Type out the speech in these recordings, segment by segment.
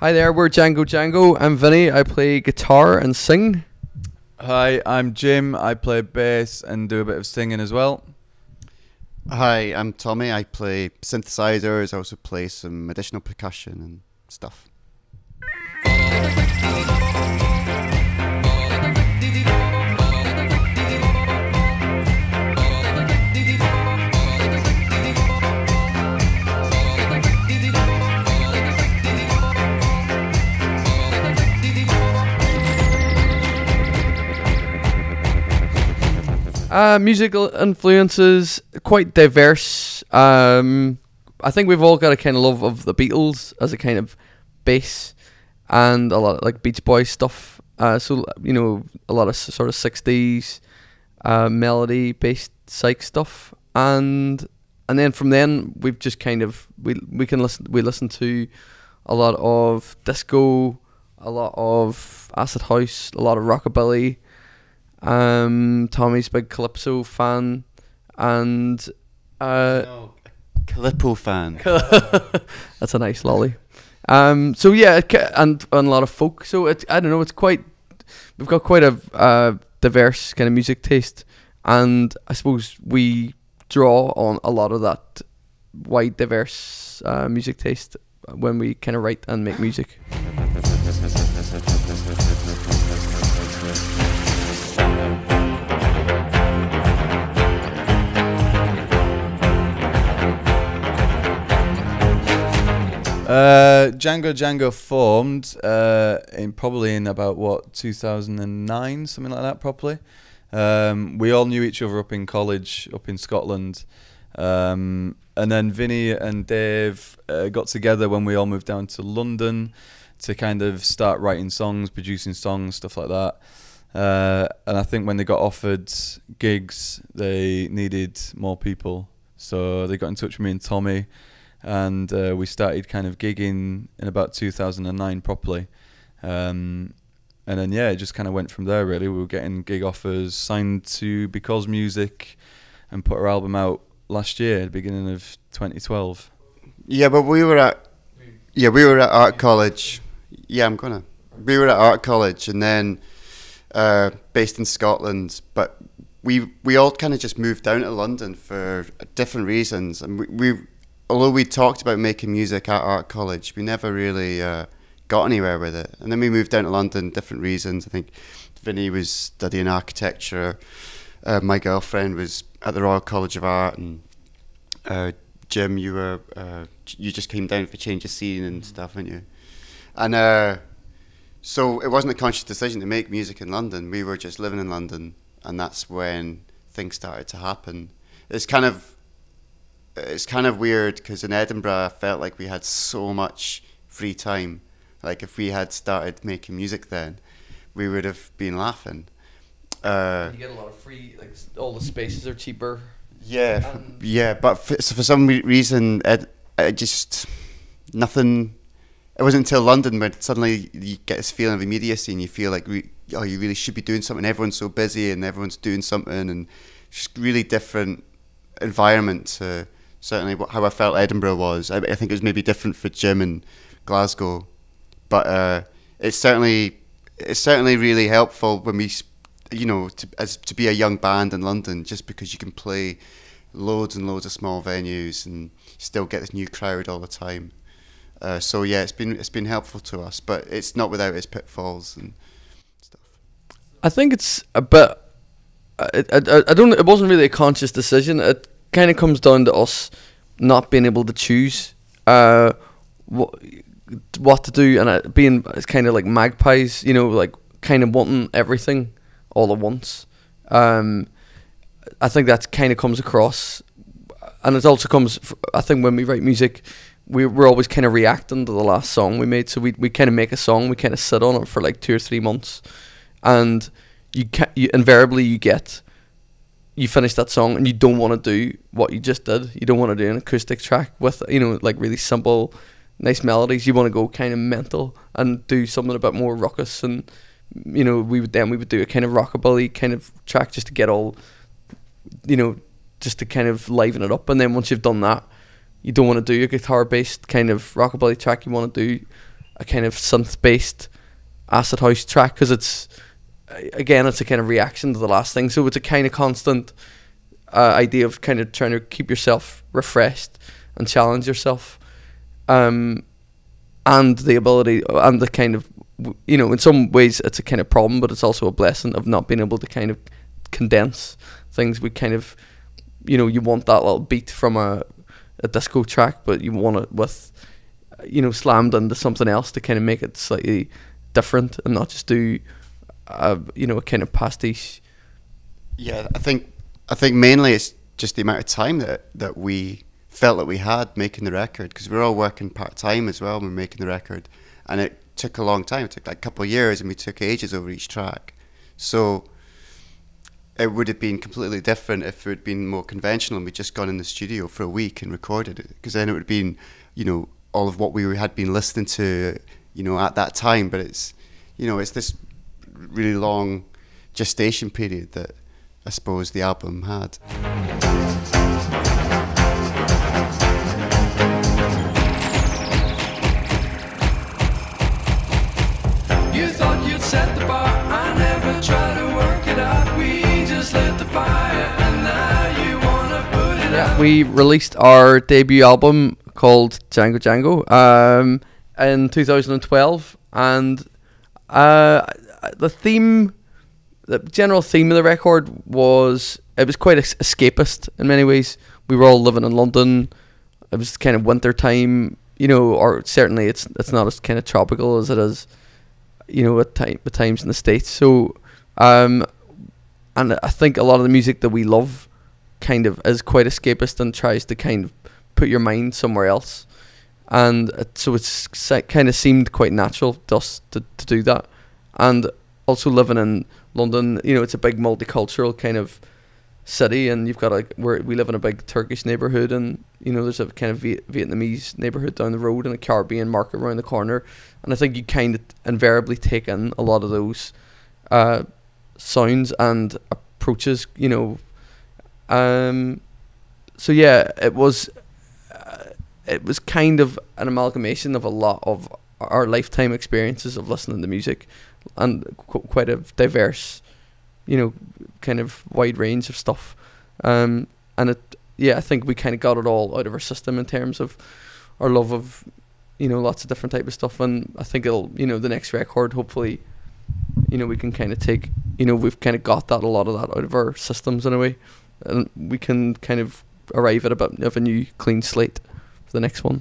Hi there, we're Django Django. I'm Vinny. I play guitar and sing. Hi, I'm Jim. I play bass and do a bit of singing as well. Hi, I'm Tommy. I play synthesizers. I also play some additional percussion and stuff. Musical influences, quite diverse. I think we've all got a kind of love of the Beatles as a kind of base, and a lot of like Beach Boys stuff. So you know, a lot of sort of 60s melody based psych stuff, and then from then we've just kind of we listen to a lot of disco, a lot of acid house, a lot of rockabilly. Tommy's big Calypso fan, and No, Calippo fan. that's a nice lolly. So yeah, and a lot of folk. So I don't know. We've got quite a diverse kind of music taste, and I suppose we draw on a lot of that wide, diverse music taste when we kind of write and make music. Django Django formed probably in about 2009, something like that, probably. We all knew each other up in college, up in Scotland, and then Vinny and Dave got together when we all moved down to London to kind of start writing songs, producing songs, stuff like that. And I think when they got offered gigs, they needed more people, so they got in touch with me and Tommy. And we started kind of gigging in about 2009 properly, and then yeah, it just kind of went from there really. We were getting gig offers, signed to Because Music, and put our album out last year, the beginning of 2012. Yeah, but we were at art college. Yeah, we were at art college, and then based in Scotland, but we all kind of just moved down to London for different reasons, and we although we talked about making music at art college, we never really got anywhere with it. And then we moved down to London, different reasons. I think Vinny was studying architecture. My girlfriend was at the Royal College of Art, and Jim, you just came down for change of scene and stuff, weren't you? And so it wasn't a conscious decision to make music in London. We were just living in London, and that's when things started to happen. It's kind of weird because in Edinburgh I felt like we had so much free time. Like if we had started making music then, we would have been laughing. You get a lot of free, like all the spaces are cheaper. Yeah, but for some reason, nothing. It wasn't until London when suddenly you get this feeling of immediacy and you feel like you really should be doing something. Everyone's so busy and everyone's doing something, and just really different environment to certainly how I felt Edinburgh was. I think it was maybe different for Jim in Glasgow, but it's certainly really helpful when we, to be a young band in London, just because you can play loads and loads of small venues and still get this new crowd all the time. So yeah, it's been helpful to us, but it's not without its pitfalls and stuff. I think it's a bit. I don't. It wasn't really a conscious decision. It kind of comes down to us not being able to choose what to do, and it's kind of like magpies, like kind of wanting everything all at once. I think that kind of comes across, and it also comes. I think when we write music, we're always kind of reacting to the last song we made. So we kind of make a song, we kind of sit on it for like 2 or 3 months, and you invariably you finish that song and you don't want to do what you just did. You don't want to do an acoustic track with like really simple, nice melodies. You want to go kind of mental and do something a bit more ruckus, and we would do a kind of rockabilly kind of track just to get all, just to kind of liven it up. And then once you've done that, you don't want to do a guitar based kind of rockabilly track. You want to do a kind of synth-based acid house track, because it's a kind of reaction to the last thing. So it's a kind of constant idea of kind of trying to keep yourself refreshed and challenge yourself, and the ability and the kind of, in some ways it's a kind of problem, but it's also a blessing of not being able to kind of condense things. We kind of, you want that little beat from a disco track, but you want it with, slammed into something else to kind of make it slightly different and not just do a kind of pastiche. Yeah, I think mainly it's just the amount of time that we felt that we had making the record, because we were all working part-time as well when we were making the record, and it took a long time. It took like a couple of years, and we took ages over each track. So it would have been completely different if it had been more conventional and we'd just gone in the studio for a week and recorded it, because then it would have been, all of what we had been listening to, at that time. But it's, it's this really long gestation period that I suppose the album had. You thought you'd set the bar, I never tried to work it out. We just lit the fire, and now you wanna put it out. We released our debut album called Django Django in 2012, and the general theme of the record was, it was quite escapist in many ways. We were all living in London. It was kind of winter time, or certainly it's not as kind of tropical as it is, at times in the States. So, and I think a lot of the music that we love kind of is quite escapist and tries to kind of put your mind somewhere else. And so it's kind of seemed quite natural to us to do that. And also living in London, it's a big multicultural kind of city, and you've got we live in a big Turkish neighborhood, and there's a kind of Vietnamese neighborhood down the road and a Caribbean market around the corner, and I think you kind of invariably take in a lot of those sounds and approaches, so yeah, it was kind of an amalgamation of a lot of our lifetime experiences of listening to music, and quite a diverse, kind of wide range of stuff, and I think we kind of got it all out of our system in terms of our love of, lots of different type of stuff. And I think it'll, the next record, hopefully, we can kind of take, we've kind of got a lot of that out of our systems in a way, and we can kind of arrive at a bit of a new clean slate for the next one.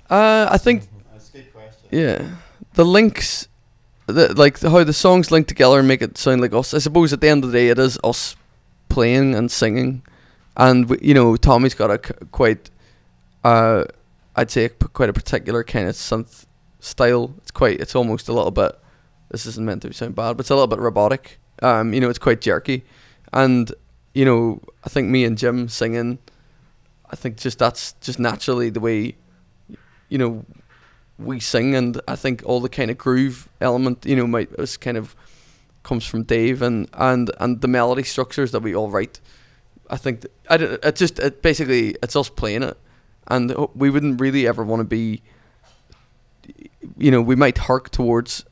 I think, That's a good question. yeah, the links, how the songs link together and make it sound like us. I suppose at the end of the day, it is us playing and singing, and Tommy's got a quite, I'd say quite a particular kind of synth style. It's almost a little bit. This isn't meant to sound bad, but it's a little bit robotic. It's quite jerky, and I think me and Jim singing, I think that's just naturally the way, we sing, and I think all the kind of groove element, comes from Dave, and the melody structures that we all write. I think basically it's us playing it, and we wouldn't really ever want to be, we might hark towards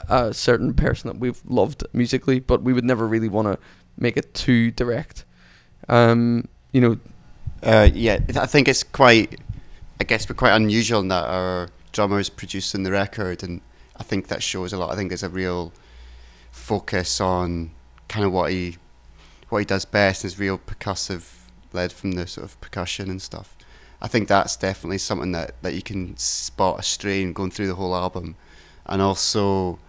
a certain person that we've loved musically, but we would never really want to make it too direct. Yeah, I think it's quite, I guess we're quite unusual in that our drummer's producing the record, and I think that shows a lot. I think there's a real focus on kind of what he does best, is real percussive, led from the sort of percussion and stuff. I think that's definitely something that you can spot a strain going through the whole album. And also,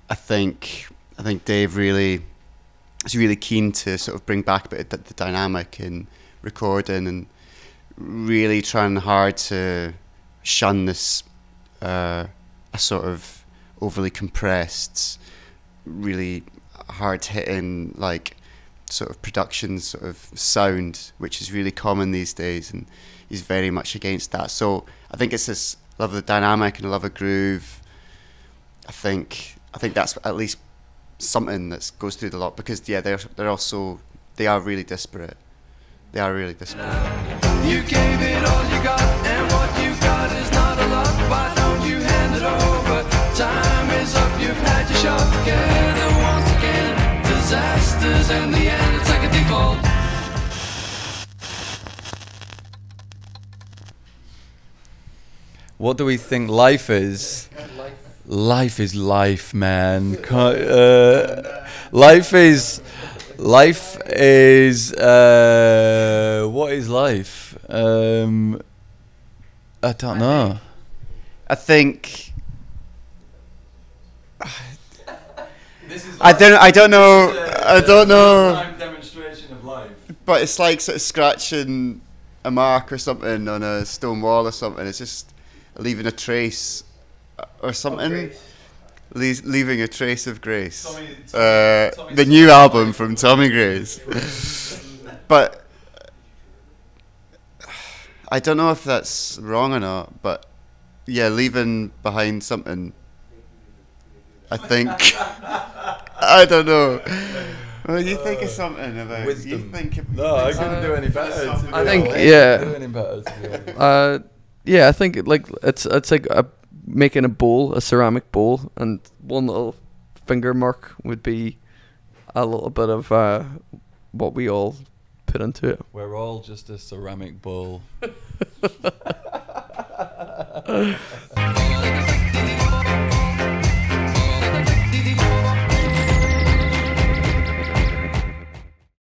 I think Dave is really keen to sort of bring back a bit of the dynamic in recording, and really trying hard to shun this a sort of overly compressed, really hard hitting, like sort of production sort of sound, which is really common these days, and he's very much against that. So I think it's this love of the dynamic and love of groove. I think that's at least something that goes through the lot, because yeah, they are really disparate. They are really disparate. You gave it all you got, and what you got is not a lot. Why don't you hand it over? disasters. In the end, it's like a default. What do we think life is? Life is life, man. Life is what is life? I don't know. I think I don't know. Demonstration of life. But it's like sort of scratching a mark or something on a stone wall or something. It's just leaving a trace or something. Leaving a trace of grace. The new album from Tommy Grace. But I don't know if that's wrong or not. But yeah, leaving behind something. I think. I don't know. Well, you think of something about wisdom. You think No, I couldn't do any better. I think, yeah. Do any better, to be honest. Yeah, I think like it's like making a bowl, a ceramic bowl, and one little finger mark would be a little bit of what we all put into it. We're all just a ceramic bowl.